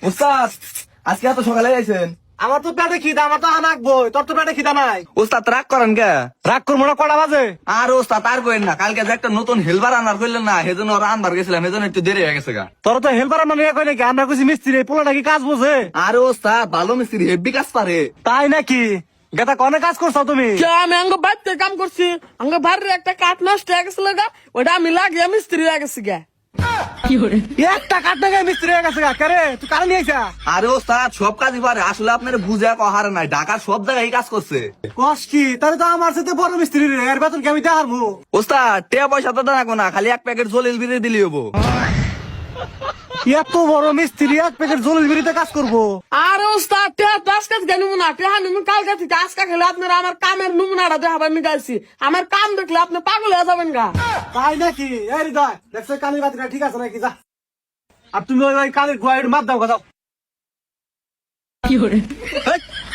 উস্তাদ আজকে এত সকালে আইছেন? আমার তো পেটে খিদা, আমার তো হানাক বই, তোর তো পেটে খিদা নাই। উস্তাদ রাগ করেন কে? রাগ করবো না, কটা বাজে? আর উস্তাদ আর কইেন না, কালকে যে একটা নতুন হেলবার আনার করলেন না, সেজন্য ওরা আনবার গেছিলাম, সেজন্য একটু দেরি হয়ে গেছে গা। তোর তো হেল্পার মানে কই নাকি? আমরা কইছি মিস্ত্রি, পোলাটা কি কাজ বোঝে? আর উস্তাদ ভালো মিস্ত্রি, হেভি কাজ পারে। তাই নাকি? গেতা কনে কাজ করছো তুমি? আমি আঙ্গ বাড়িতে কাম করছি, আঙ্গ বাড়ির একটা কাঠ নষ্ট হয়ে গেছিল গা, ওটা আমি লাগিয়ে মিস্ত্রি হয়ে গেছি গা। একটা কাঠ না মিস্ত্রি হয়ে গেছে গা। কে রে, তুই কারণ নিয়ে আইছা? আরে ওস্তাদ সব কাজই পারে, আসলে আপনার বুঝা কহার নাই, ঢাকার সব জায়গায় কাজ করছে। কস কি? তাহলে তো আমার সাথে বড় মিস্ত্রি রে, এর বেতন কি আমি দেখাবো? ওস্তাদ টেয়া পয়সা তো রাখবো না, খালি এক প্যাকেট জলিল বিড়ি দিলি হবো। এত বড় মিস্ত্রি এক প্যাকেট জলিল বিড়িতে কাজ করবো? আর ওস্তাদ টেহা তো আজকে থেকে নিমুনা, টেহা নিমু কালকে থেকে। আজকে খেলে আপনারা আমার কামের নমুনাটা দেখাবেন গাইছি, আমার কাম দেখলে আপনি পাগল হয়ে যাবেন গা। তাই নাকি? এই হৃদয়, দেখছো কালির বাতিটা ঠিক আছে নাকি? যা, আর তুমি ওই কালির গোয়াইড মাপ দাও কথা।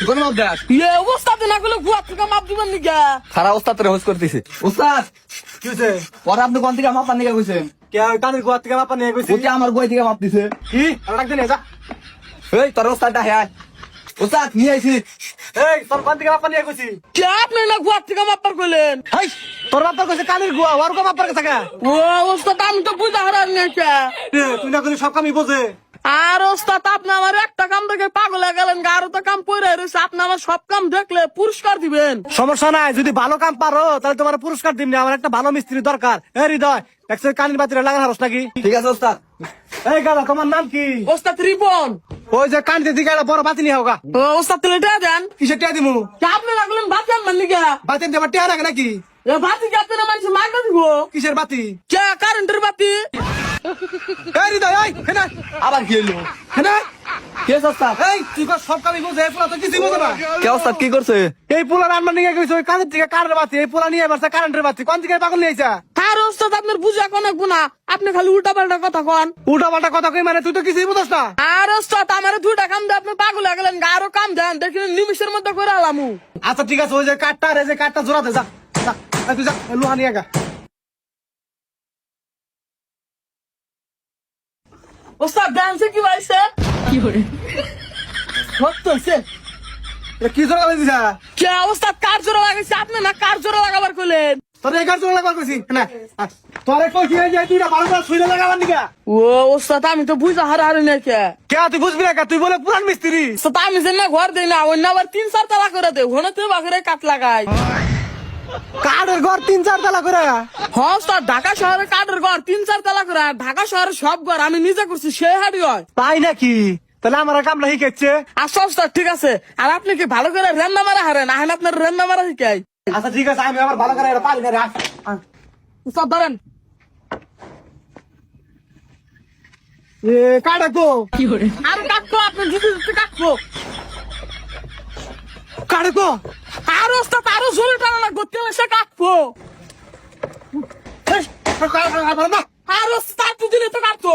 কোন মাপ দেখ? ইয়ে ওস্তাদ না করলে গুয়া থেকে মাপ দিবেন নি গা। খারা ওস্তাদ রে হোস করতেছে। ওস্তাদ কি হয়েছে? পরে আপনি কোন থেকে মাপ নিয়ে কইছেন? কে ওই কালির গোয়া থেকে মাপা নিয়ে গেছি? ওতে আমার বই থেকে মাপ দিছে। কি? আর ডাকতে নিয়ে যা। এই তোর ওস্তাদটা হ্যাঁ ওস্তাদ নিয়ে আইছি। এই তোর কোন থেকে মাপা নিয়ে গেছি? কে আপনি না গুয়া থেকে মাপার করলেন? হাই, তোর বাপার কাছে কালির গোয়া, ওর গো মাপার কাছে কে? ও ওস্তাদ আমি তো বুঝা হারান না কে। তুই না করলে সব কামই বোঝে। আর ওস্তাদ আপনি আমার একটা কাম দেখে পাগল হয়ে গেলেন গা, আরো তো কাম পড়ে রয়েছে। আপনি আমার সব কাম দেখলে পুরস্কার দিবেন। সমস্যা নাই, যদি ভালো কাম পারো তাহলে তোমার পুরস্কার দিমনি। আমার একটা ভালো মিস্ত্রি দরকার। এই হৃদয়, দেখছো কালির বাতিটা লাগার হারস নাকি? ঠিক আছে ওস্তাদ। এই গাদা, তোমার নাম কি? ওস্তাদ রিপন। ওই যে কানিতে দিকে একটা বড় বাতি নিয়ে হোগা। ও ওস্তাদ তুলে টেয়া দেন। কিসে টিয়া দিমু? কে আপনি লাগলেন বাতিন মানলি গা? বাতি দেবার টিয়া লাগে নাকি? এ বাতি কে আপনি মানুষ মাগনা দিব? কিসের বাতি? কে কারেন্টের বাতি? এই হৃদয়, এই হেনা আবার কি হলো? হেনা, কে ওস্তাদ? এই তুই কর সব কামই বোঝে, এই পোলা তো কিছুই বোঝে না। কে ওস্তাদ কি করছে? এই পোলা রান্না নিয়ে গেছে ওই কানের থেকে কারেন্টের বাতি, এই পোলা নিয়ে এবার কারেন্টের বাতি। কোন দিকে পাগল নিয়ে আইছা? আর ওস্তাদ আপনার বুঝা কোন গুণা, আপনি খালি উল্টা পাল্টা কথা কন। উল্টা পাল্টা কথা কই মানে? তুই তো কিছুই বুঝছ না। আর ওস্তাদ আমার দুইটা কাম দিয়ে আপনি পাগল হয়ে গেলেন গা, আরো কাম দেন দেখলেন নিমিশের মধ্যে করে আলামু। আচ্ছা ঠিক আছে, ওই যে কাঠটা আর এই যে কাঠটা জোড়াতে যা যা। এই তুই যা, এই লোহা নিয়ে গা। ওস্তাদ ডান্সে কি পাইছে? কি করে সত্য হইছে? এটা কি জোড়া লাগিয়েছিস? কে ওস্তাদ কার জোড়া লাগাইছে? আপনি না কার জোড়া লাগাবার কইলেন? তোর এই কাঠ জোড়া লাগাবার কইছি না? তোরে কইছি এই যে তুই না ভালো করে শুইলে লাগাবার নিকা। ও ওস্তাদ আমি তো বুঝা হারাহারি নাই কে। কে তুই বুঝবি না কে? তুই বলে পুরান মিস্ত্রি। ওস্তাদ আমি যে না ঘর দেই না, অন্য আবার 3-4 তালা করে দেয়, ঘন তো বাঘরে কাট লাগাই। কাঠের ঘর 3-4 তলা করে? হ্যাঁ ওস্তাদ, ঢাকা শহরে কাঠের ঘর 3-4 তালা করে। আর ঢাকা শহরের সব ঘর আমি নিজে করছি, সেই হাড়ি হয়। তাই নাকি? তাহলে আমার কামলা শিখাচ্ছে। আচ্ছা ওস্তাদ ঠিক আছে। আর আপনি কি ভালো করে রান্না মারা হারেন? আহেন আপনার রান্না মারা শিখাই। আচ্ছা ঠিক আছে, আমি আবার ভালো করে এটা পারি না রে। ওস্তাদ ধরেন। এ কাটা তো আর কাটবো, আপনি যদি কাটবো। কাটে তো। আর ওস্তাদ আরো জোরে টানা না, গতি এসে কাটবো। না আর ওস্তাদ দিলে তো কাটবো।